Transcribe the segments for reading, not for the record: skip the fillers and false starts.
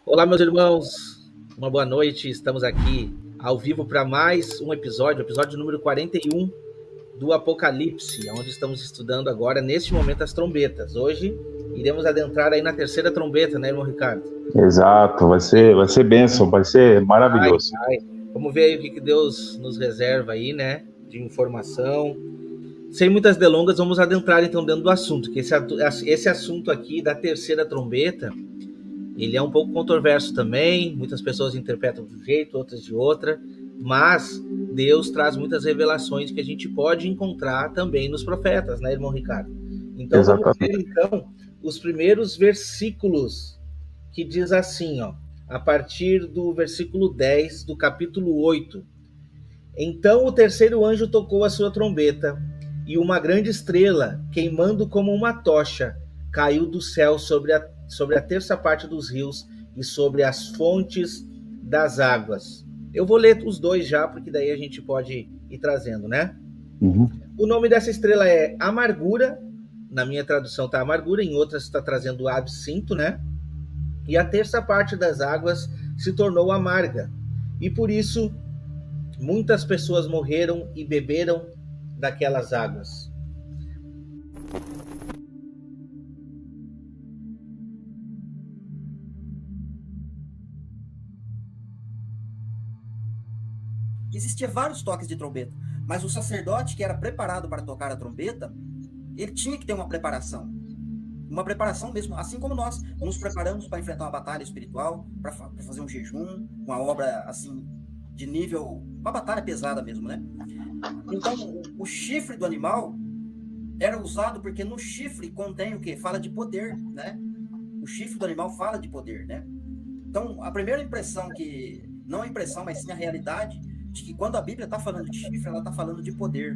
Olá, meus irmãos, uma boa noite. Estamos aqui ao vivo para mais um episódio, episódio número 41 do Apocalipse, onde estamos estudando agora, neste momento, as trombetas. Hoje iremos adentrar aí na terceira trombeta, né, irmão Ricardo? Exato, vai ser bênção, vai ser maravilhoso. Vamos ver aí o que Deus nos reserva aí, né, de informação. Sem muitas delongas, vamos adentrar então dentro do assunto, que esse assunto aqui da terceira trombeta, ele é um pouco controverso também, muitas pessoas interpretam de um jeito, outras de outra, mas Deus traz muitas revelações que a gente pode encontrar também nos profetas, né, irmão Ricardo? Então vamos ver então os primeiros versículos, que diz assim, ó, a partir do versículo 10 do capítulo 8. Então o terceiro anjo tocou a sua trombeta, e uma grande estrela, queimando como uma tocha, caiu do céu sobre a terça parte dos rios e sobre as fontes das águas. Eu vou ler os dois já, porque daí a gente pode ir trazendo, né? Uhum. O nome dessa estrela é Amargura, na minha tradução está Amargura, em outras está trazendo Absinto, né? E a terça parte das águas se tornou amarga, e por isso muitas pessoas morreram e beberam daquelas águas. Existia vários toques de trombeta, mas o sacerdote que era preparado para tocar a trombeta, ele tinha que ter uma preparação mesmo, assim como nós nos preparamos para enfrentar uma batalha espiritual, para fazer um jejum, uma obra assim de nível, uma batalha pesada mesmo, né? Então, o chifre do animal era usado porque no chifre contém o quê? Fala de poder, né? O chifre do animal fala de poder, né? Então, a primeira impressão que, não a impressão, mas sim a realidade, de que quando a Bíblia está falando de chifre, ela está falando de poder.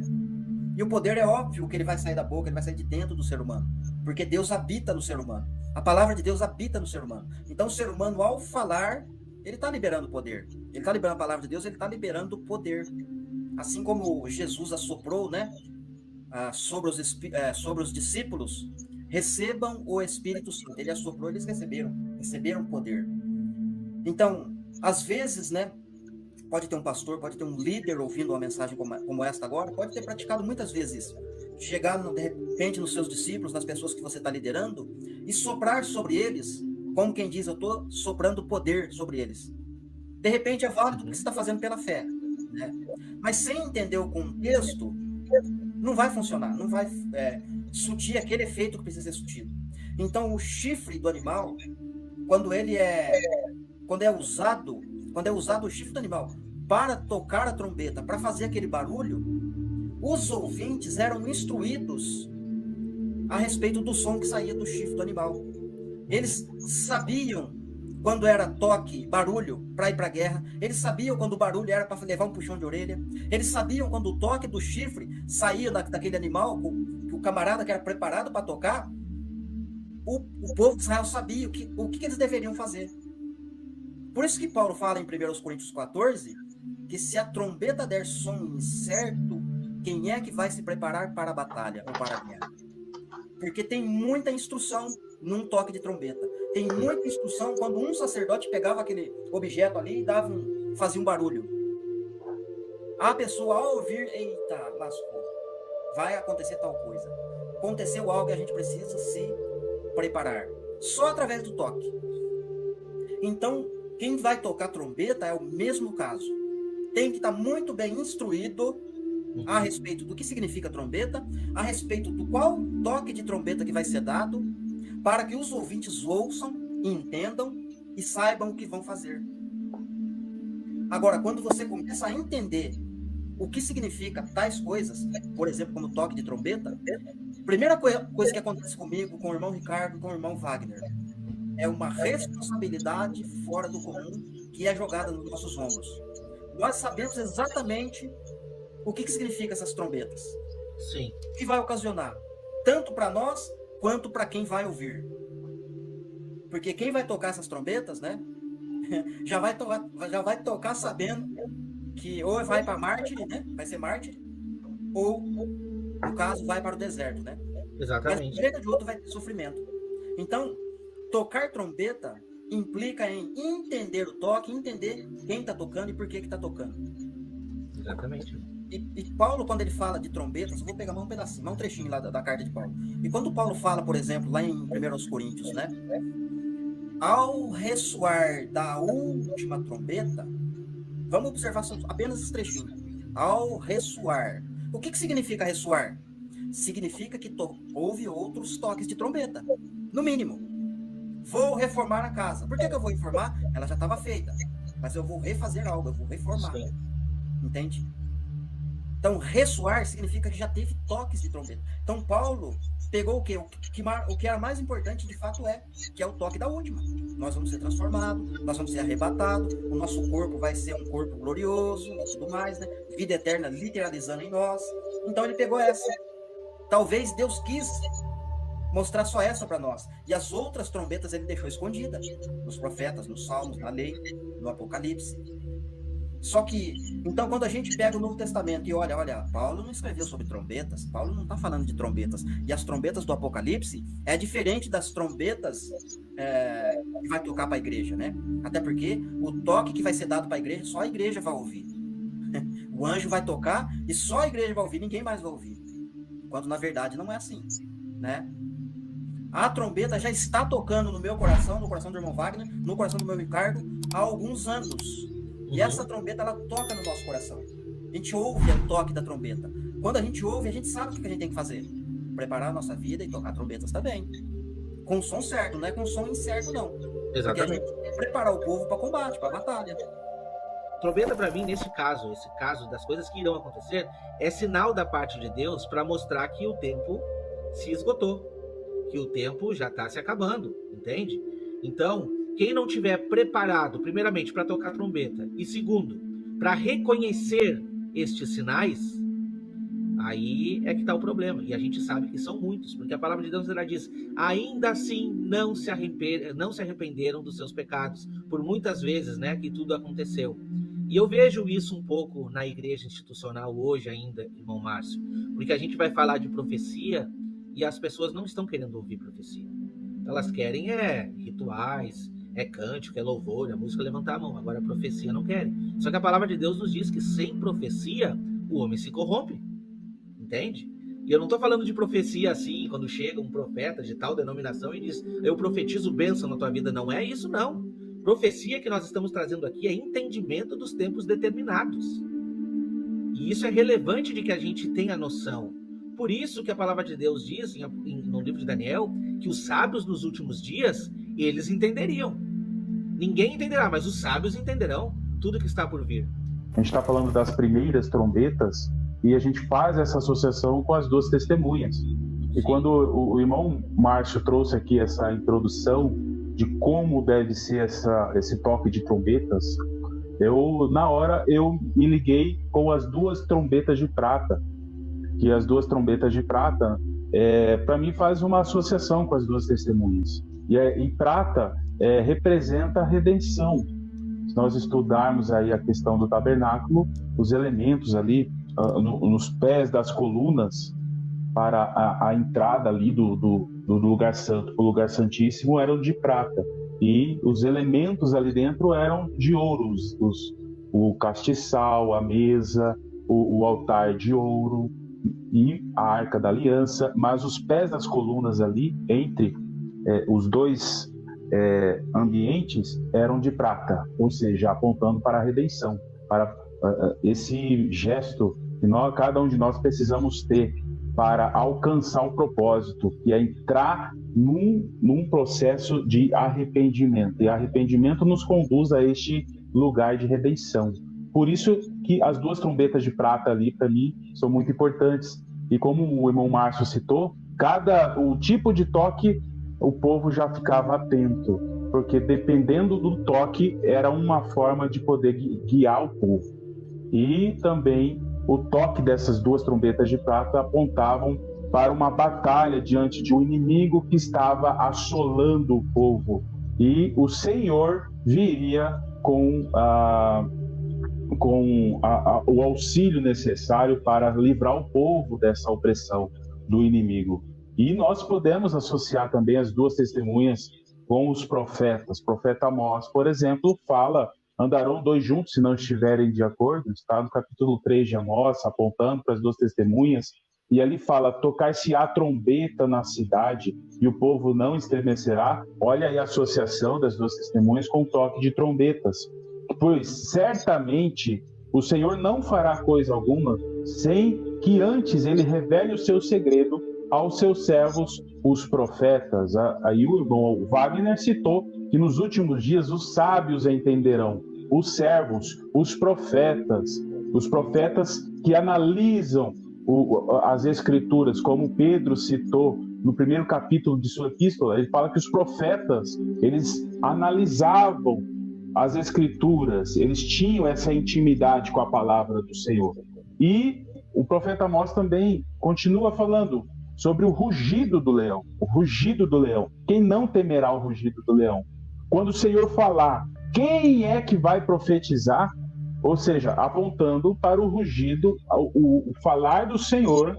E o poder é óbvio que ele vai sair da boca, ele vai sair de dentro do ser humano, porque Deus habita no ser humano. A palavra de Deus habita no ser humano. Então, o ser humano, ao falar, ele está liberando poder. Ele está liberando a palavra de Deus, ele está liberando poder. Assim como Jesus assoprou, né, sobre os discípulos, recebam o Espírito Santo. Ele assoprou, eles receberam poder. Então, às vezes, né, pode ter um pastor, pode ter um líder ouvindo uma mensagem como esta agora, pode ter praticado muitas vezes isso. Chegar, de repente, nos seus discípulos, nas pessoas que você está liderando, e soprar sobre eles, como quem diz, eu estou soprando poder sobre eles. De repente, é válido porque você está fazendo pela fé, né? Mas sem entender o contexto, não vai funcionar, não vai surtir aquele efeito que precisa ser surtido. Então, o chifre do animal, quando é usado o chifre do animal para tocar a trombeta, para fazer aquele barulho, os ouvintes eram instruídos a respeito do som que saía do chifre do animal. Eles sabiam quando era toque, barulho, para ir para a guerra. Eles sabiam quando o barulho era para levar um puxão de orelha. Eles sabiam quando o toque do chifre saía daquele animal, que o camarada que era preparado para tocar, o povo de Israel sabia o que eles deveriam fazer. Por isso que Paulo fala em 1 Coríntios 14, que se a trombeta der som incerto, quem é que vai se preparar para a batalha ou para a guerra? Porque tem muita instrução num toque de trombeta. Tem muita instrução quando um sacerdote pegava aquele objeto ali e fazia um barulho. A pessoa, ao ouvir, eita, lascou, vai acontecer tal coisa. Aconteceu algo e a gente precisa se preparar. Só através do toque. Então, quem vai tocar trombeta é o mesmo caso. Tem que estar muito bem instruído a respeito do que significa trombeta, a respeito do qual toque de trombeta que vai ser dado, para que os ouvintes ouçam, entendam e saibam o que vão fazer. Agora, quando você começa a entender o que significa tais coisas, por exemplo, como toque de trombeta, a primeira coisa que acontece comigo, com o irmão Ricardo, com o irmão Wagner, é uma responsabilidade fora do comum que é jogada nos nossos ombros. Nós sabemos exatamente o que significa essas trombetas. Sim. O que vai ocasionar, tanto para nós, quanto para quem vai ouvir. Porque quem vai tocar essas trombetas, né, já vai tocar sabendo que ou vai para mártir, né, vai ser mártir, ou, no caso, vai para o deserto, né? Exatamente. Mas de outro vai ter sofrimento. Então, tocar trombeta implica em entender o toque, entender quem está tocando e por que está tocando. Exatamente. E Paulo, quando ele fala de trombetas, eu vou pegar mais um pedacinho, mais um trechinho lá da carta de Paulo. E quando Paulo fala, por exemplo, lá em 1 Coríntios, né? Ao ressoar da última trombeta, vamos observar apenas esse trechinho. Ao ressoar. O que significa ressoar? Significa que houve outros toques de trombeta, no mínimo. Vou reformar a casa. Por que eu vou reformar? Ela já estava feita. Mas eu vou refazer algo, eu vou reformar. Sim. Entende? Então, ressoar significa que já teve toques de trombeta. Então, Paulo pegou o quê? O que era mais importante, de fato, que é o toque da última. Nós vamos ser transformados, nós vamos ser arrebatados, o nosso corpo vai ser um corpo glorioso e tudo mais, né? Vida eterna literalizando em nós. Então, ele pegou essa. Talvez Deus quis mostrar só essa para nós. E as outras trombetas ele deixou escondidas. Nos profetas, nos salmos, na lei, no Apocalipse. Só que, então, quando a gente pega o Novo Testamento e olha, Paulo não escreveu sobre trombetas, Paulo não está falando de trombetas. E as trombetas do Apocalipse é diferente das trombetas que vai tocar para a igreja, né? Até porque o toque que vai ser dado para a igreja, só a igreja vai ouvir. O anjo vai tocar e só a igreja vai ouvir, ninguém mais vai ouvir. Quando, na verdade, não é assim, né? A trombeta já está tocando no meu coração, no coração do irmão Wagner, no coração do meu Ricardo, há alguns anos. E essa trombeta, ela toca no nosso coração. A gente ouve o toque da trombeta. Quando a gente ouve, a gente sabe o que a gente tem que fazer. Preparar a nossa vida e tocar trombetas também. Com o som certo, não é com o som incerto, não. Exatamente. Porque a gente tem que preparar o povo para combate, para batalha. Trombeta, para mim, nesse caso, esse caso das coisas que irão acontecer, é sinal da parte de Deus para mostrar que o tempo se esgotou. Que o tempo já está se acabando, entende? Então, quem não tiver preparado, primeiramente, para tocar trombeta, e segundo, para reconhecer estes sinais, aí é que está o problema. E a gente sabe que são muitos, porque a palavra de Deus ela diz: ainda assim não se arrependeram dos seus pecados, por muitas vezes, né, que tudo aconteceu. E eu vejo isso um pouco na igreja institucional hoje ainda, irmão Márcio, porque a gente vai falar de profecia e as pessoas não estão querendo ouvir profecia. Elas querem rituais, cântico, louvor, a música levantar a mão. Agora a profecia não querem. Só que a palavra de Deus nos diz que sem profecia o homem se corrompe. Entende? E eu não estou falando de profecia assim, quando chega um profeta de tal denominação e diz: eu profetizo bênção na tua vida. Não é isso, não. Profecia que nós estamos trazendo aqui é entendimento dos tempos determinados. E isso é relevante de que a gente tenha noção. Por isso que a palavra de Deus diz no livro de Daniel que os sábios nos últimos dias, eles entenderiam. Ninguém entenderá, mas os sábios entenderão tudo que está por vir. A gente está falando das primeiras trombetas e a gente faz essa associação com as duas testemunhas. E sim, quando o irmão Márcio trouxe aqui essa introdução de como deve ser esse toque de trombetas, na hora eu me liguei com as duas trombetas de prata. Que as duas trombetas de prata, para mim, faz uma associação com as duas testemunhas. E prata representa a redenção. Se nós estudarmos aí a questão do tabernáculo, os elementos ali nos pés das colunas para a entrada ali do lugar santo, o lugar santíssimo, eram de prata. E os elementos ali dentro eram de ouro, o castiçal, a mesa, o altar de ouro e a Arca da Aliança, mas os pés das colunas ali, entre os dois ambientes, eram de prata, ou seja, apontando para a redenção, para esse gesto que cada um de nós precisamos ter para alcançar o propósito, que é entrar num processo de arrependimento, e arrependimento nos conduz a este lugar de redenção. Por isso que as duas trombetas de prata ali, para mim, são muito importantes. E como o irmão Márcio citou, o tipo de toque, o povo já ficava atento, porque dependendo do toque, era uma forma de poder guiar o povo. E também o toque dessas duas trombetas de prata apontavam para uma batalha diante de um inimigo que estava assolando o povo. E o Senhor viria com o auxílio necessário para livrar o povo dessa opressão do inimigo. E nós podemos associar também as duas testemunhas com os profetas. O profeta Amós, por exemplo, fala: andarão dois juntos se não estiverem de acordo. Está no capítulo 3 de Amós, apontando para as duas testemunhas. E ali fala: tocar-se-á trombeta na cidade e o povo não estremecerá. Olha aí a associação das duas testemunhas com o toque de trombetas. Pois certamente o Senhor não fará coisa alguma sem que antes ele revele o seu segredo aos seus servos, os profetas. Aí o irmão Wagner citou que nos últimos dias os sábios entenderão, os servos, os profetas que analisam as escrituras, como Pedro citou no primeiro capítulo de sua epístola. Ele fala que os profetas, eles analisavam as escrituras, eles tinham essa intimidade com a palavra do Senhor. E o profeta Amós também continua falando sobre o rugido do leão. O rugido do leão. Quem não temerá o rugido do leão? Quando o Senhor falar, quem é que vai profetizar? Ou seja, apontando para o rugido, o falar do Senhor,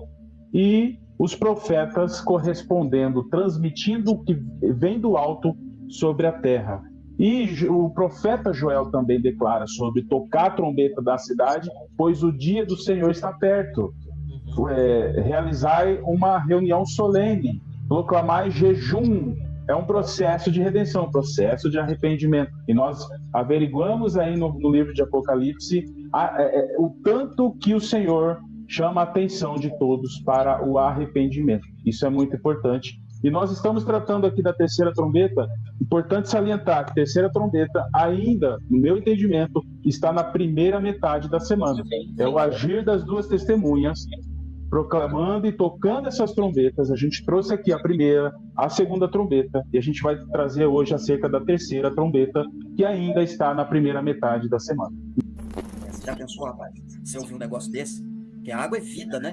e os profetas correspondendo, transmitindo o que vem do alto sobre a terra. E o profeta Joel também declara sobre tocar a trombeta da cidade, pois o dia do Senhor está perto. Realizar uma reunião solene, proclamar jejum. É um processo de redenção, um processo de arrependimento. E nós averiguamos aí no livro de Apocalipse o tanto que o Senhor chama a atenção de todos para o arrependimento. Isso é muito importante. E nós estamos tratando aqui da terceira trombeta. Importante salientar que a terceira trombeta ainda, no meu entendimento, está na primeira metade da semana. É o agir das duas testemunhas, proclamando e tocando essas trombetas. A gente trouxe aqui a primeira, a segunda trombeta, e a gente vai trazer hoje acerca da terceira trombeta, que ainda está na primeira metade da semana. Você já pensou, rapaz? Você ouviu um negócio desse? Que a água é vida, né?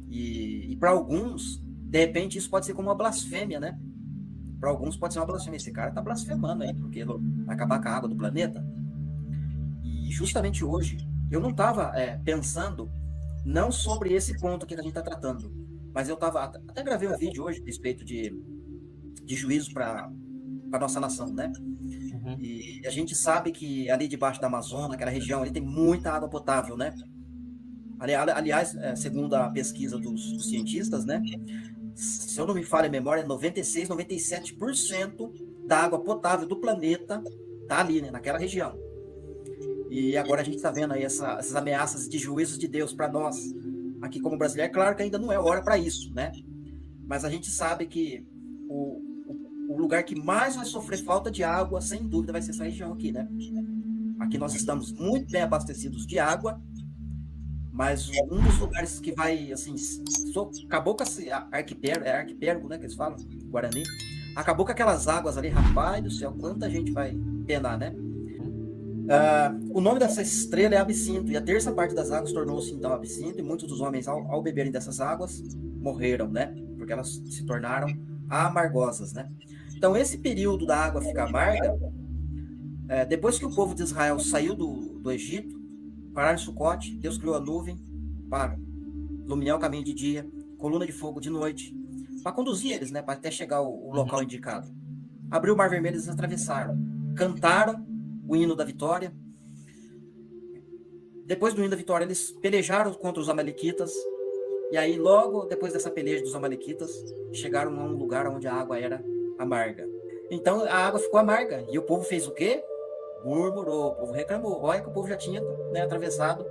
E para alguns, de repente, isso pode ser como uma blasfêmia, né? Para alguns pode ser uma blasfêmia. Esse cara está blasfemando aí, porque vai acabar com a água do planeta. E justamente hoje, eu não estava pensando não sobre esse ponto aqui que a gente está tratando, mas eu até gravei um vídeo hoje a respeito de juízo para a nossa nação, né? Uhum. E a gente sabe que ali debaixo da Amazônia, aquela região, ali tem muita água potável, né? Aliás, segundo a pesquisa dos cientistas, né? Se eu não me falho a memória, 96, 97% da água potável do planeta está ali, né? Naquela região. E agora a gente está vendo aí essas ameaças de juízos de Deus para nós, aqui como brasileiro. É claro que ainda não é hora para isso, né? Mas a gente sabe que o lugar que mais vai sofrer falta de água, sem dúvida, vai ser essa região aqui, né? Aqui nós estamos muito bem abastecidos de água, mas um dos lugares que vai, assim, acabou com esse arquipélago, né, que eles falam, Guarani, acabou com aquelas águas ali, rapaz do céu, quanta gente vai penar, né? O nome dessa estrela é Absinto, e a terça parte das águas tornou-se então absinto, e muitos dos homens, ao beberem dessas águas, morreram, né? Porque elas se tornaram amargosas, né? Então, esse período da água ficar amarga, depois que o povo de Israel saiu do Egito, pararam em Sucote, Deus criou a nuvem para iluminar o caminho de dia, coluna de fogo de noite, para conduzir eles, né? Para até chegar ao local indicado. Abriu o Mar Vermelho, eles atravessaram, cantaram o hino da vitória. Depois do hino da vitória, eles pelejaram contra os amalequitas. E aí, logo depois dessa peleja dos amalequitas, chegaram a um lugar onde a água era amarga. Então, a água ficou amarga. E o povo fez o quê? Murmurou, o povo reclamou. Olha que o povo já tinha, né, atravessado.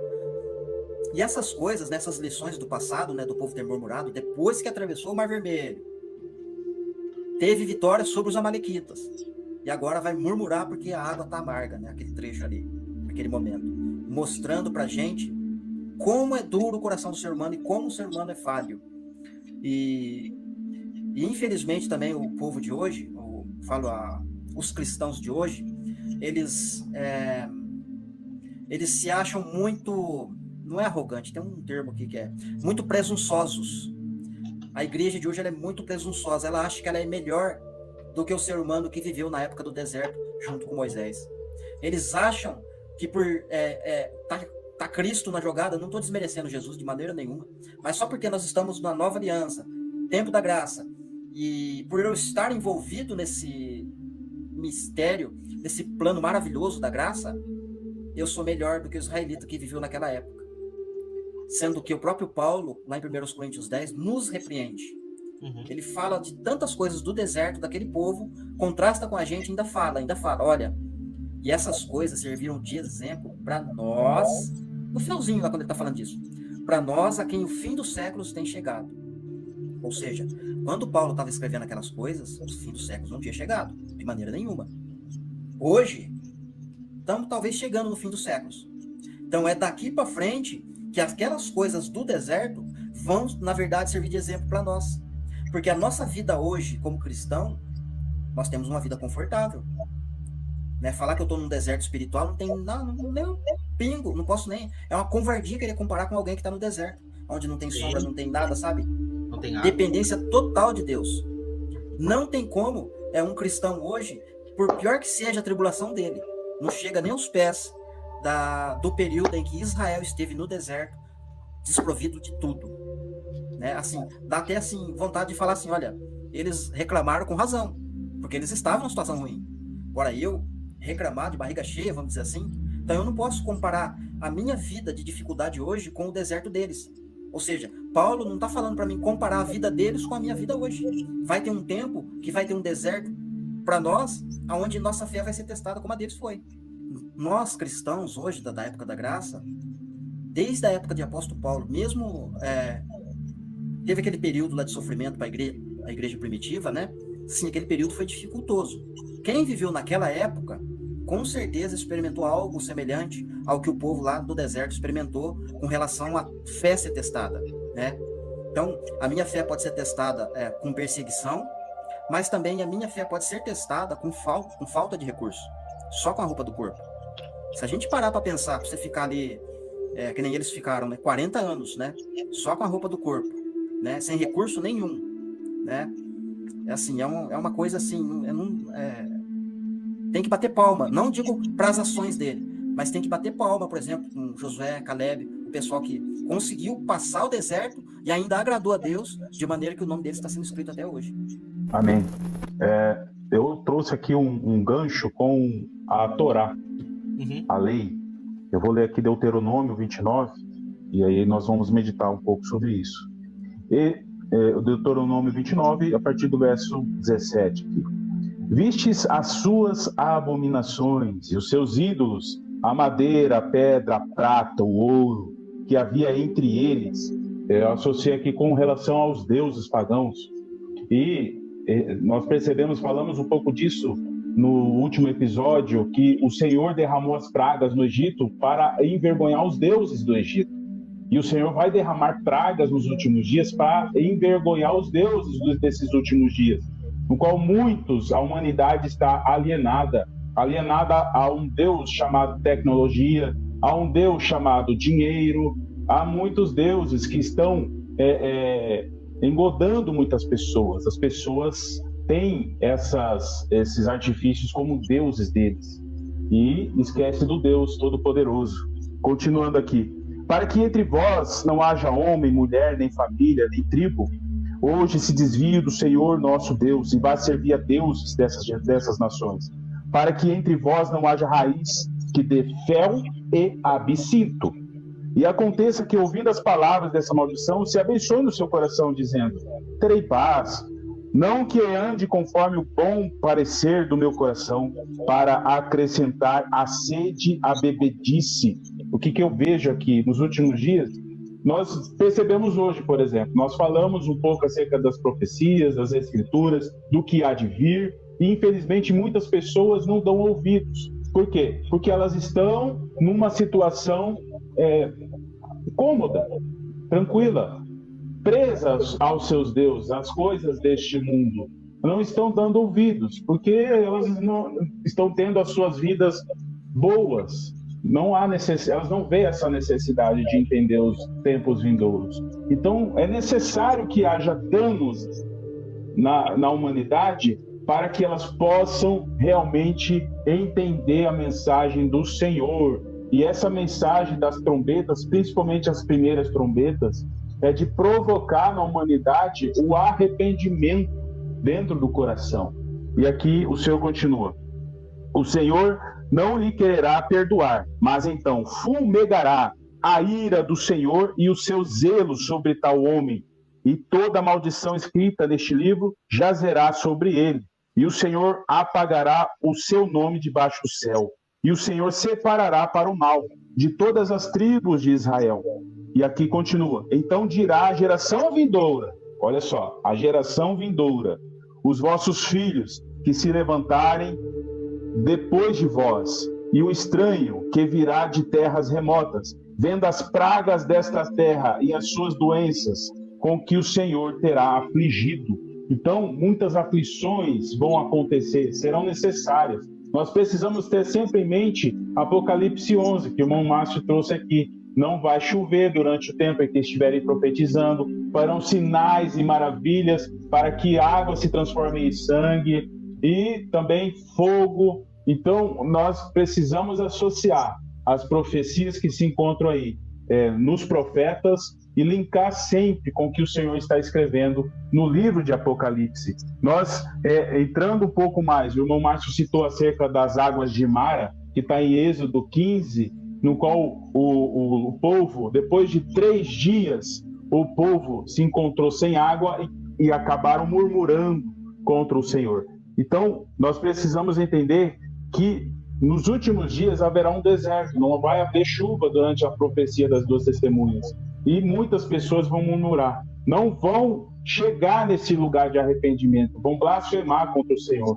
E essas coisas, né, essas lições do passado, né, do povo ter murmurado, depois que atravessou o Mar Vermelho, teve vitória sobre os amalequitas. E agora vai murmurar porque a água está amarga, né? Aquele trecho ali, aquele momento. Mostrando pra gente como é duro o coração do ser humano e como o ser humano é falho. E infelizmente também o povo de hoje, os cristãos de hoje, eles se acham muito, não é arrogante, tem um termo aqui que é muito presunçosos. A igreja de hoje ela é muito presunçosa, ela acha que ela é melhor do que o ser humano que viveu na época do deserto junto com Moisés. Eles acham que por tá Cristo na jogada, não estou desmerecendo Jesus de maneira nenhuma, mas só porque nós estamos na nova aliança, tempo da graça, e por eu estar envolvido nesse mistério, desse plano maravilhoso da graça, eu sou melhor do que o israelita que viveu naquela época. Sendo que o próprio Paulo, lá em 1 Coríntios 10, nos repreende. Ele fala de tantas coisas do deserto, daquele povo, contrasta com a gente, ainda fala, olha, e essas coisas serviram de exemplo para nós, no finalzinho lá quando ele está falando disso, para nós a quem o fim dos séculos tem chegado. Ou seja, quando Paulo estava escrevendo aquelas coisas, o fim dos séculos não tinha chegado, de maneira nenhuma. Hoje, estamos talvez chegando no fim dos séculos. Então é daqui para frente que aquelas coisas do deserto vão, na verdade, servir de exemplo para nós. Porque a nossa vida hoje, como cristão, nós temos uma vida confortável. Né? Falar que eu estou num deserto espiritual não tem nem um pingo, não posso nem... É uma covardia querer comparar com alguém que está no deserto, onde não tem sombra, não tem nada, sabe? Não tem água. Dependência total de Deus. Não tem como um cristão hoje, por pior que seja a tribulação dele, não chega nem aos pés do período em que Israel esteve no deserto, desprovido de tudo. Né? Assim, dá até assim, vontade de falar assim, olha, eles reclamaram com razão, porque eles estavam numa situação ruim. Agora eu reclamar de barriga cheia, vamos dizer assim, então eu não posso comparar a minha vida de dificuldade hoje com o deserto deles. Ou seja, Paulo não está falando para mim comparar a vida deles com a minha vida hoje. Vai ter um tempo que vai ter um deserto para nós, onde nossa fé vai ser testada como a deles foi. Nós, cristãos, hoje, da época da graça, desde a época de apóstolo Paulo, mesmo teve aquele período lá de sofrimento para a igreja primitiva, né? Sim, aquele período foi dificultoso. Quem viveu naquela época, com certeza experimentou algo semelhante ao que o povo lá do deserto experimentou com relação à fé ser testada, né? Então, a minha fé pode ser testada com perseguição, mas também a minha fé pode ser testada com falta de recurso, só com a roupa do corpo. Se a gente parar para pensar, para você ficar ali, que nem eles ficaram, né, 40 anos, né, só com a roupa do corpo, né, sem recurso nenhum, né, assim, é uma coisa assim, tem que bater palma, não digo para as ações dele, mas tem que bater palma, por exemplo, com Josué, Caleb, o pessoal que conseguiu passar o deserto e ainda agradou a Deus, de maneira que o nome deles está sendo escrito até hoje. Amém. Eu trouxe aqui um gancho com a Torá, a lei. Eu vou ler aqui Deuteronômio 29, e aí nós vamos meditar um pouco sobre isso. O Deuteronômio 29, a partir do verso 17. Aqui. Vistes as suas abominações e os seus ídolos, a madeira, a pedra, a prata, o ouro, que havia entre eles. Eu associei aqui com relação aos deuses pagãos. E nós falamos um pouco disso no último episódio, que o Senhor derramou as pragas no Egito para envergonhar os deuses do Egito. E o Senhor vai derramar pragas nos últimos dias para envergonhar os deuses desses últimos dias, no qual a humanidade está alienada a um Deus chamado tecnologia, a um Deus chamado dinheiro, há muitos deuses que estão engodando muitas pessoas. As pessoas têm esses artifícios como deuses deles e esquece do Deus Todo-Poderoso. Continuando aqui. Para que entre vós não haja homem, mulher, nem família, nem tribo, hoje se desvie do Senhor nosso Deus e vá servir a deuses dessas nações. Para que entre vós não haja raiz que dê fel e absinto. E aconteça que, ouvindo as palavras dessa maldição, se abençoe no seu coração, dizendo: terei paz, não que ande conforme o bom parecer do meu coração, para acrescentar a sede à bebedice. O que eu vejo aqui nos últimos dias, nós percebemos hoje, por exemplo, nós falamos um pouco acerca das profecias, das escrituras, do que há de vir, e infelizmente muitas pessoas não dão ouvidos. Por quê? Porque elas estão numa situação cômoda, tranquila, presas aos seus deuses, às coisas deste mundo. Não estão dando ouvidos, porque elas não estão tendo as suas vidas boas. Elas não veem essa necessidade de entender os tempos vindouros. Então, é necessário que haja danos na humanidade para que elas possam realmente entender a mensagem do Senhor. E essa mensagem das trombetas, principalmente as primeiras trombetas, é de provocar na humanidade o arrependimento dentro do coração. E aqui o Senhor continua. o Senhor não lhe quererá perdoar, mas então fumegará a ira do Senhor e o seu zelo sobre tal homem, e toda a maldição escrita neste livro jazerá sobre ele, e o Senhor apagará o seu nome debaixo do céu, e o Senhor separará para o mal de todas as tribos de Israel. E aqui continua: então dirá a geração vindoura, olha só, a geração vindoura, os vossos filhos que se levantarem depois de vós, e o estranho que virá de terras remotas, vendo as pragas desta terra e as suas doenças, com que o Senhor terá afligido. Então, muitas aflições vão acontecer, serão necessárias. Nós precisamos ter sempre em mente Apocalipse 11, que o irmão Márcio trouxe aqui. Não vai chover durante o tempo em que estiverem profetizando, farão sinais e maravilhas para que água se transforme em sangue e também fogo. Então, nós precisamos associar as profecias que se encontram aí nos profetas e linkar sempre com o que o Senhor está escrevendo no livro de Apocalipse. Nós, entrando um pouco mais, o irmão Márcio citou acerca das águas de Mara, que está em Êxodo 15, no qual o povo, depois de 3 dias, o povo se encontrou sem água e acabaram murmurando contra o Senhor. Então, nós precisamos entender que nos últimos dias haverá um deserto, não vai haver chuva durante a profecia das 2 testemunhas. E muitas pessoas vão murmurar, não vão chegar nesse lugar de arrependimento, vão blasfemar contra o Senhor.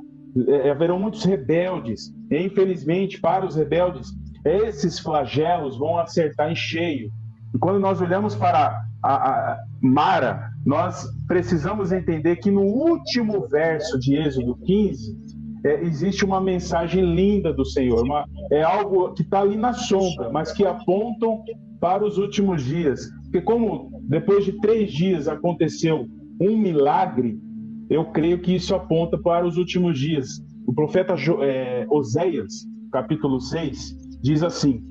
Haverão muitos rebeldes, e infelizmente para os rebeldes, esses flagelos vão acertar em cheio. E quando nós olhamos para a Mara, nós precisamos entender que no último verso de Êxodo 15, existe uma mensagem linda do Senhor, é algo que está ali na sombra, mas que apontam para os últimos dias. Porque como depois de 3 dias aconteceu um milagre, eu creio que isso aponta para os últimos dias. O profeta Oséias, capítulo 6, diz assim: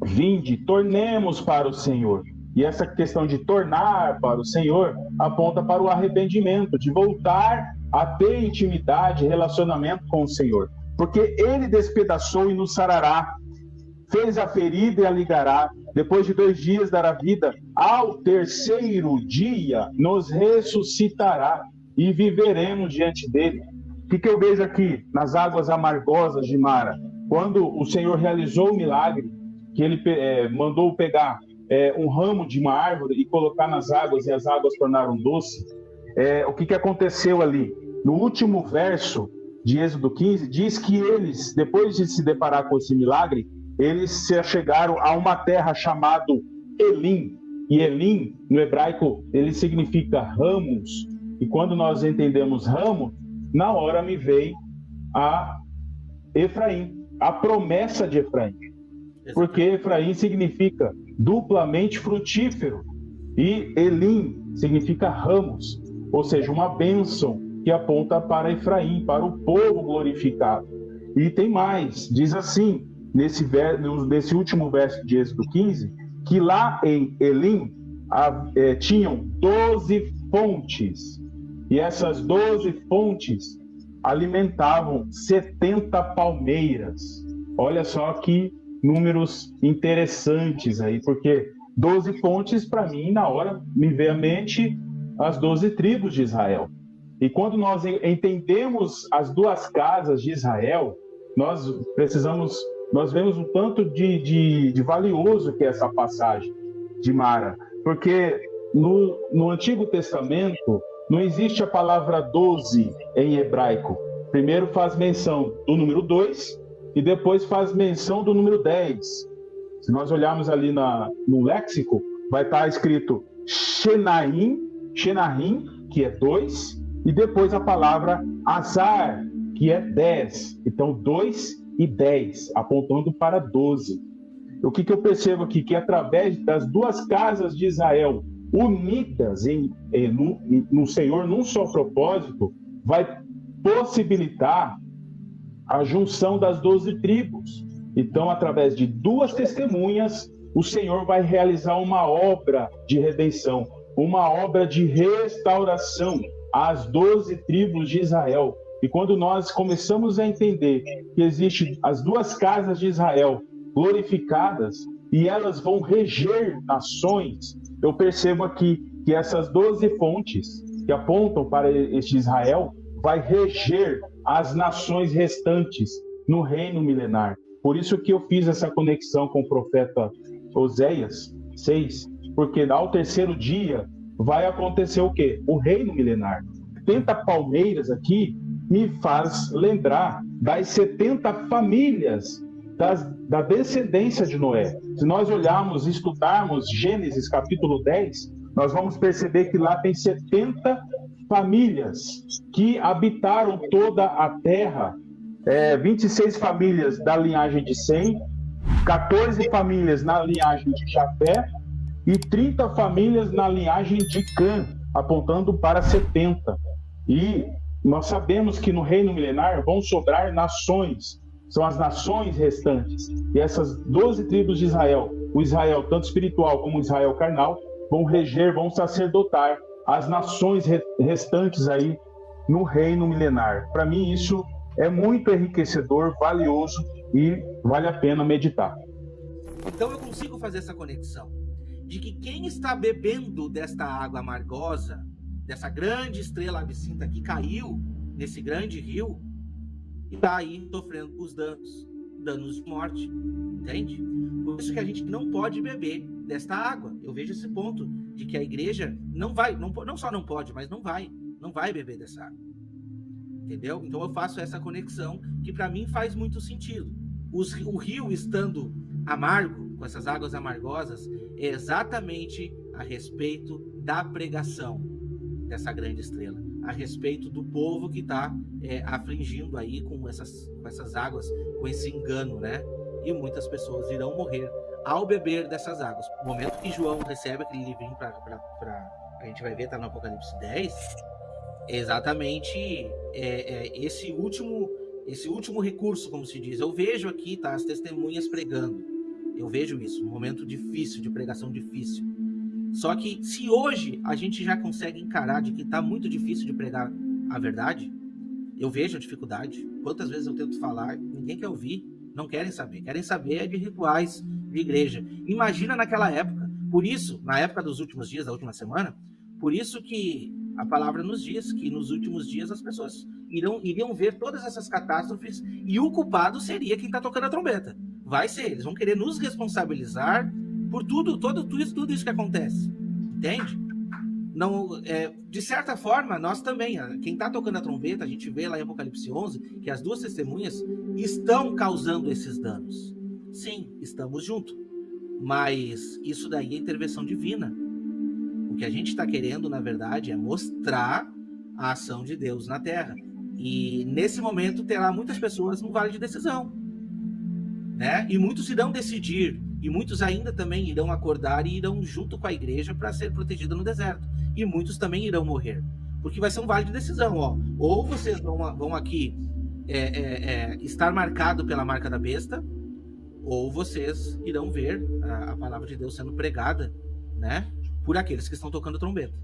vinde, tornemos para o Senhor. E essa questão de tornar para o Senhor aponta para o arrependimento, de voltar a ter intimidade, relacionamento com o Senhor. Porque Ele despedaçou e nos sarará, fez a ferida e a ligará, depois de 2 dias dará vida, ao 3º dia nos ressuscitará e viveremos diante dele. O que eu vejo aqui nas águas amargosas de Mara? Quando o Senhor realizou o milagre, que Ele mandou pegar um ramo de uma árvore e colocar nas águas, e as águas tornaram doce, o que aconteceu ali? No último verso de Êxodo 15, diz que eles, depois de se deparar com esse milagre, eles se achegaram a uma terra chamada Elim. E Elim, no hebraico, ele significa ramos. E quando nós entendemos ramo, na hora me veio a Efraim, a promessa de Efraim. Porque Efraim significa duplamente frutífero. E Elim significa ramos, ou seja, uma bênção que aponta para Efraim, para o povo glorificado. E tem mais, diz assim, nesse último verso de Êxodo 15, que lá em Elim tinham 12 fontes, e essas 12 fontes alimentavam 70 palmeiras. Olha só que números interessantes aí, porque 12 fontes, para mim, na hora, me veio à mente as 12 tribos de Israel. E quando nós entendemos as 2 casas de Israel, nós vemos o tanto de valioso que é essa passagem de Mara. Porque no Antigo Testamento não existe a palavra 12 em hebraico. Primeiro faz menção do número 2 e depois faz menção do número 10. Se nós olharmos ali no léxico, vai estar escrito Shenarim, que é 2, e depois a palavra Azar, que é 10. Então, 2 e 10, apontando para 12. O que eu percebo aqui? Que através das 2 casas de Israel, unidas no Senhor, num só propósito, vai possibilitar a junção das 12 tribos. Então, através de 2 testemunhas, o Senhor vai realizar uma obra de redenção, uma obra de restauração às 12 tribos de Israel. E quando nós começamos a entender que existem as duas casas de Israel glorificadas e elas vão reger nações, eu percebo aqui que essas 12 fontes que apontam para este Israel vai reger as nações restantes no reino milenar. Por isso que eu fiz essa conexão com o profeta Oséias 6, porque ao terceiro dia vai acontecer o quê? O reino milenar. 70 palmeiras aqui me faz lembrar das 70 famílias da descendência de Noé. Se nós olharmos e estudarmos Gênesis capítulo 10, nós vamos perceber que lá tem 70 famílias que habitaram toda a terra, 26 famílias da linhagem de Sem, 14 famílias na linhagem de Jafé e 30 famílias na linhagem de Cã, apontando para 70. E nós sabemos que no reino milenar vão sobrar nações, são as nações restantes. E essas 12 tribos de Israel, o Israel tanto espiritual como o Israel carnal, vão reger, vão sacerdotar as nações restantes aí no reino milenar. Para mim isso é muito enriquecedor, valioso e vale a pena meditar. Então eu consigo fazer essa conexão de que quem está bebendo desta água amargosa, dessa grande estrela absinta que caiu nesse grande rio, está aí sofrendo os danos de morte, entende? Por isso que a gente não pode beber desta água. Eu vejo esse ponto de que a igreja não só não pode, mas não vai beber dessa água, entendeu? Então eu faço essa conexão que para mim faz muito sentido. O rio estando amargo, com essas águas amargosas, é exatamente a respeito da pregação dessa grande estrela, a respeito do povo que está afligindo aí com essas águas, com esse engano, né? E muitas pessoas irão morrer ao beber dessas águas. No momento que João recebe aquele livrinho a gente vai ver, tá no Apocalipse 10, é exatamente esse último recurso, como se diz. Eu vejo aqui, tá, as testemunhas pregando. Eu vejo isso, um momento difícil, de pregação difícil. Só que se hoje a gente já consegue encarar de que tá muito difícil de pregar a verdade, eu vejo a dificuldade. Quantas vezes eu tento falar, ninguém quer ouvir, não querem saber de rituais de igreja. Imagina naquela época. Por isso, na época dos últimos dias, da última semana, por isso que a palavra nos diz que nos últimos dias as pessoas iriam ver todas essas catástrofes e o culpado seria quem está tocando a trombeta. Vai ser, eles vão querer nos responsabilizar por tudo isso que acontece. Entende? Não, de certa forma, nós também, quem está tocando a trombeta, a gente vê lá em Apocalipse 11, que as duas testemunhas estão causando esses danos. Sim, estamos juntos. Mas isso daí é intervenção divina. O que a gente está querendo, na verdade, é mostrar a ação de Deus na Terra. E nesse momento terá muitas pessoas no vale de decisão, né? E muitos irão decidir, e muitos ainda também irão acordar e irão junto com a igreja para ser protegida no deserto. E muitos também irão morrer, porque vai ser um vale de decisão, ó. Ou vocês vão aqui estar marcado pela marca da besta, ou vocês irão ver a palavra de Deus sendo pregada, né, por aqueles que estão tocando trombeta.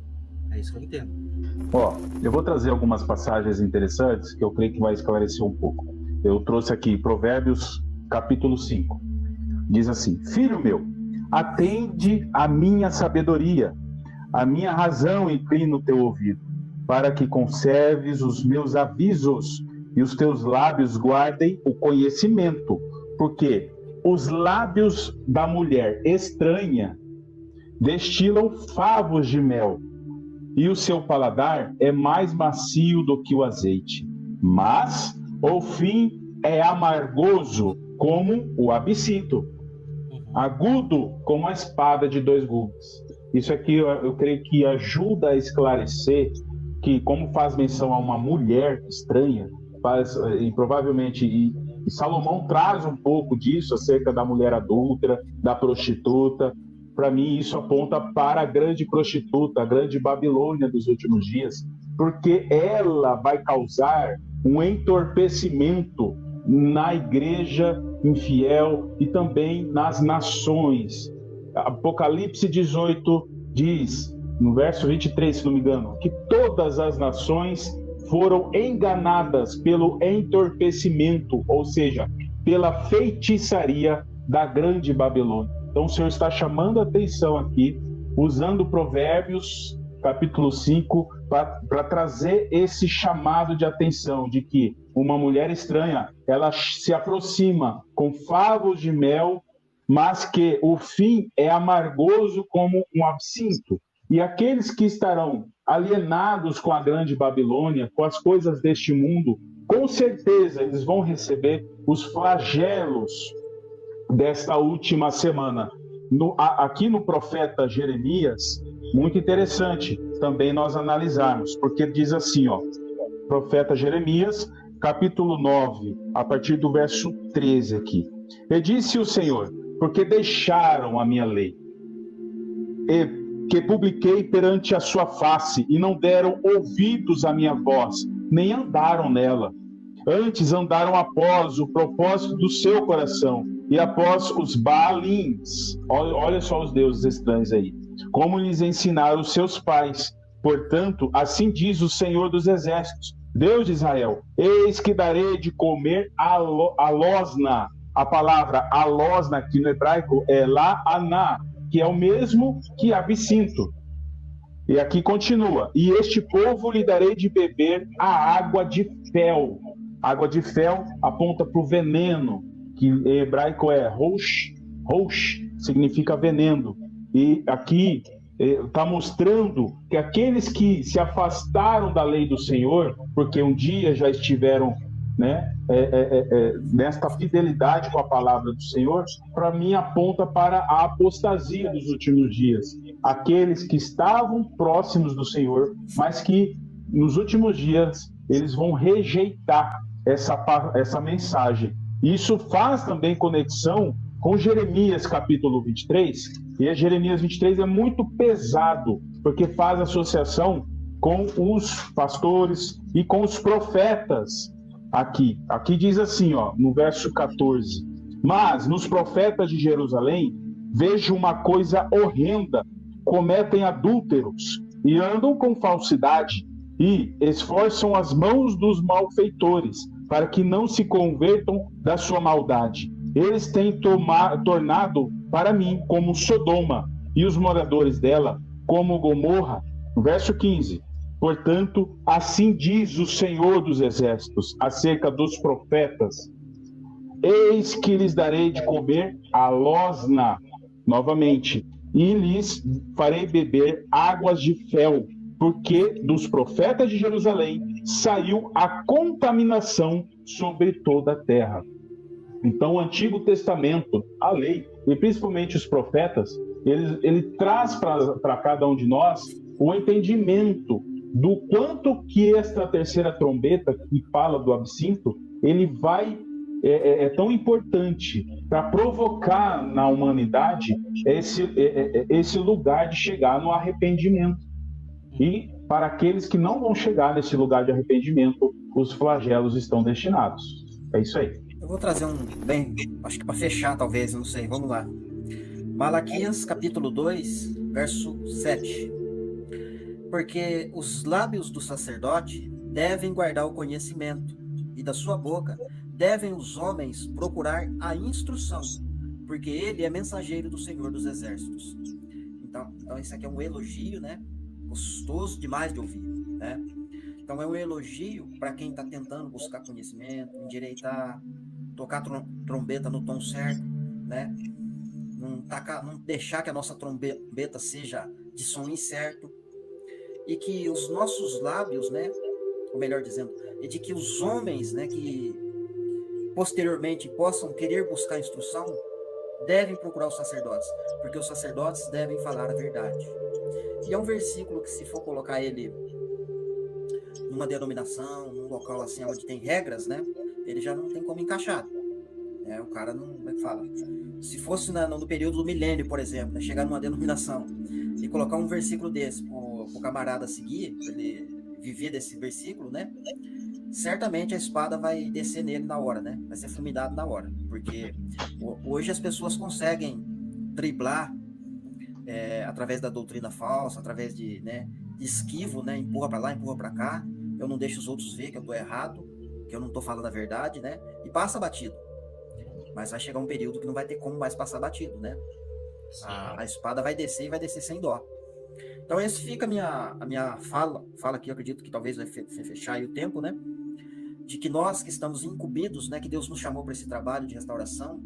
É isso que eu entendo. Ó, eu vou trazer algumas passagens interessantes que eu creio que vai esclarecer um pouco. Eu trouxe aqui Provérbios capítulo 5. Diz assim: Filho meu, atende a minha sabedoria, a minha razão inclina o teu ouvido, para que conserves os meus avisos e os teus lábios guardem o conhecimento, porque os lábios da mulher estranha destilam favos de mel, e o seu paladar é mais macio do que o azeite. Mas o fim é amargoso como o absinto, agudo como a espada de dois gumes. Isso aqui eu creio que ajuda a esclarecer que, como faz menção a uma mulher estranha, e provavelmente e Salomão traz um pouco disso acerca da mulher adúltera, da prostituta. Para mim, isso aponta para a grande prostituta, a grande Babilônia dos últimos dias, porque ela vai causar um entorpecimento na igreja infiel e também nas nações. Apocalipse 18 diz, no verso 23, se não me engano, que todas as nações foram enganadas pelo entorpecimento, ou seja, pela feitiçaria da grande Babilônia. Então o Senhor está chamando a atenção aqui, usando Provérbios capítulo 5, para trazer esse chamado de atenção, de que uma mulher estranha, ela se aproxima com favos de mel, mas que o fim é amargoso como um absinto. E aqueles que estarão alienados com a grande Babilônia, com as coisas deste mundo, com certeza eles vão receber os flagelos desta última semana. Aqui no profeta Jeremias, muito interessante também nós analisarmos, porque diz assim, ó, profeta Jeremias, capítulo 9, a partir do verso 13 aqui. E disse o Senhor, porque deixaram a minha lei, e que publiquei perante a sua face, e não deram ouvidos à minha voz, nem andaram nela. Antes andaram após o propósito do seu coração, e após os Baalins. Olha só os deuses estranhos aí. Como lhes ensinaram os seus pais. Portanto, assim diz o Senhor dos Exércitos, Deus de Israel, eis que darei de comer a losna. A palavra alosna aqui no hebraico é la'aná, que é o mesmo que absinto. E aqui continua, e este povo lhe darei de beber a água de fel. Água de fel aponta para o veneno, que em hebraico é rosh, significa veneno. E aqui está mostrando que aqueles que se afastaram da lei do Senhor, porque um dia já estiveram, né, nesta fidelidade com a palavra do Senhor, para mim aponta para a apostasia dos últimos dias. Aqueles que estavam próximos do Senhor, mas que nos últimos dias eles vão rejeitar essa mensagem. Isso faz também conexão com Jeremias capítulo 23, e a Jeremias 23 é muito pesado, porque faz associação com os pastores e com os profetas. Aqui diz assim, ó, no verso 14, mas nos profetas de Jerusalém vejo uma coisa horrenda, cometem adúlteros e andam com falsidade e esforçam as mãos dos malfeitores para que não se convertam da sua maldade. Eles têm tornado para mim como Sodoma e os moradores dela como Gomorra. No verso 15, portanto, assim diz o Senhor dos Exércitos acerca dos profetas, eis que lhes darei de comer a losna, novamente, e lhes farei beber águas de fel, porque dos profetas de Jerusalém saiu a contaminação sobre toda a terra. Então, o Antigo Testamento, a lei, e principalmente os profetas, ele traz para cada um de nós o entendimento do quanto que esta terceira trombeta, que fala do absinto, ele é tão importante para provocar na humanidade esse lugar de chegar no arrependimento. E para aqueles que não vão chegar nesse lugar de arrependimento, os flagelos estão destinados. É isso aí. Eu vou trazer acho que para fechar talvez, não sei, vamos lá. Malaquias capítulo 2, verso 7. Porque os lábios do sacerdote devem guardar o conhecimento, e da sua boca devem os homens procurar a instrução, porque ele é mensageiro do Senhor dos Exércitos. Então isso aqui é um elogio, né? Gostoso demais de ouvir, né? Então é um elogio para quem está tentando buscar conhecimento, endireitar, tocar trombeta no tom certo, né? Não deixar que a nossa trombeta seja de som incerto, e que os nossos lábios, né? Ou melhor dizendo, e de que os homens, né, que posteriormente possam querer buscar instrução, devem procurar os sacerdotes, porque os sacerdotes devem falar a verdade. E é um versículo que, se for colocar ele numa denominação, num local assim onde tem regras, né, ele já não tem como encaixar. O cara não, como é que fala? Se fosse no período do milênio, por exemplo, né, chegar numa denominação e colocar um versículo desse pro camarada seguir, ele viver desse versículo, né, certamente a espada vai descer nele na hora, né, vai ser fulminado na hora, porque hoje as pessoas conseguem driblar através da doutrina falsa, através de esquivo, né, empurra para lá, empurra para cá, eu não deixo os outros ver que eu estou errado, que eu não estou falando a verdade, né? E passa batido. Mas vai chegar um período que não vai ter como mais passar batido, né? A espada vai descer e vai descer sem dó. Então esse fica a minha fala aqui, eu acredito que talvez vai fechar aí o tempo, né? De que nós que estamos incumbidos, né? Que Deus nos chamou para esse trabalho de restauração,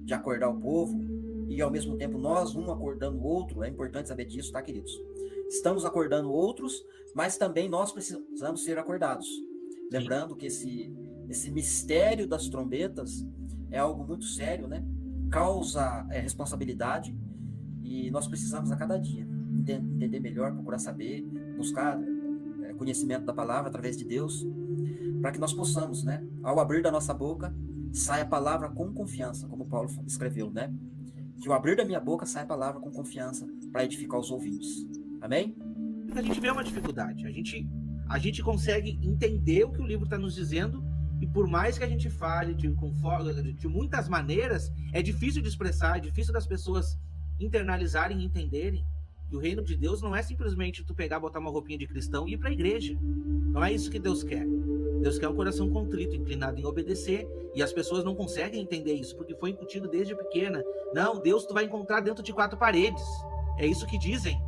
de acordar o povo, e ao mesmo tempo nós, um acordando o outro, é importante saber disso, tá, queridos? Estamos acordando outros, mas também nós precisamos ser acordados. Lembrando que esse mistério das trombetas é algo muito sério, né? Causa responsabilidade, e nós precisamos a cada dia entender melhor, procurar saber, buscar conhecimento da palavra através de Deus, para que nós possamos, né? Ao abrir da nossa boca, saia a palavra com confiança, como Paulo escreveu, né? Que o abrir da minha boca saia a palavra com confiança para edificar os ouvintes. Amém? A gente vê uma dificuldade. A gente consegue entender o que o livro está nos dizendo, e por mais que a gente fale de muitas maneiras, é difícil de expressar, é difícil das pessoas internalizarem e entenderem que o reino de Deus não é simplesmente tu pegar, botar uma roupinha de cristão e ir para a igreja. Não é isso que Deus quer. Deus quer um coração contrito, inclinado em obedecer, e as pessoas não conseguem entender isso, porque foi incutido desde pequena. Não, Deus tu vai encontrar dentro de 4 paredes. É isso que dizem.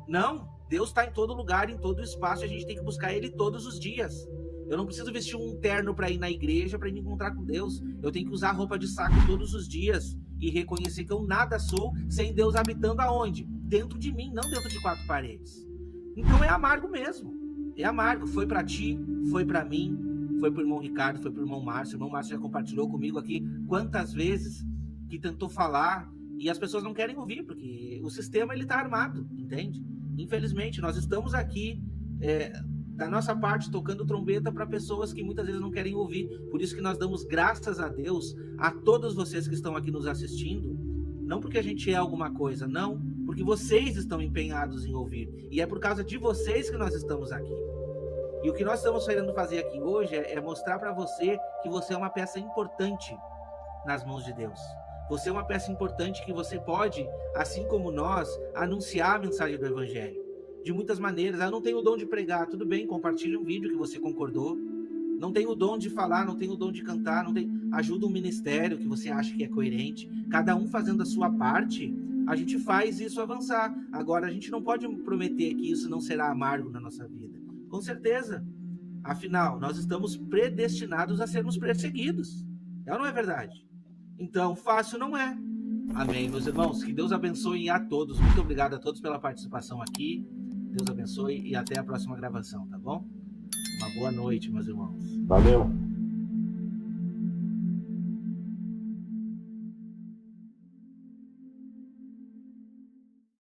Não, Deus está em todo lugar, em todo espaço, e a gente tem que buscar Ele todos os dias. Eu não preciso vestir um terno para ir na igreja para me encontrar com Deus. Eu tenho que usar roupa de saco todos os dias e reconhecer que eu nada sou sem Deus habitando aonde? Dentro de mim, não dentro de 4 paredes. Então é amargo mesmo. É amargo. Foi para ti, foi para mim, foi pro irmão Ricardo, foi pro irmão Márcio. O irmão Márcio já compartilhou comigo aqui quantas vezes que tentou falar e as pessoas não querem ouvir, porque o sistema ele tá armado, entende? Infelizmente, nós estamos aqui da nossa parte tocando trombeta para pessoas que muitas vezes não querem ouvir. Por isso que nós damos graças a Deus a todos vocês que estão aqui nos assistindo, não porque a gente é alguma coisa, não, porque vocês estão empenhados em ouvir, e é por causa de vocês que nós estamos aqui. E o que nós estamos querendo fazer aqui hoje é mostrar para você que você é uma peça importante nas mãos de Deus. Você é uma peça importante que você pode, assim como nós, anunciar a mensagem do Evangelho. De muitas maneiras. Eu não tenho o dom de pregar, tudo bem, compartilhe um vídeo que você concordou. Não tenho o dom de falar, não tenho o dom de cantar, ajuda um ministério que você acha que é coerente. Cada um fazendo a sua parte, a gente faz isso avançar. Agora, a gente não pode prometer que isso não será amargo na nossa vida. Com certeza. Afinal, nós estamos predestinados a sermos perseguidos. É ou não é verdade? Então, fácil não é. Amém, meus irmãos. Que Deus abençoe a todos. Muito obrigado a todos pela participação aqui. Deus abençoe e até a próxima gravação, tá bom? Uma boa noite, meus irmãos. Valeu.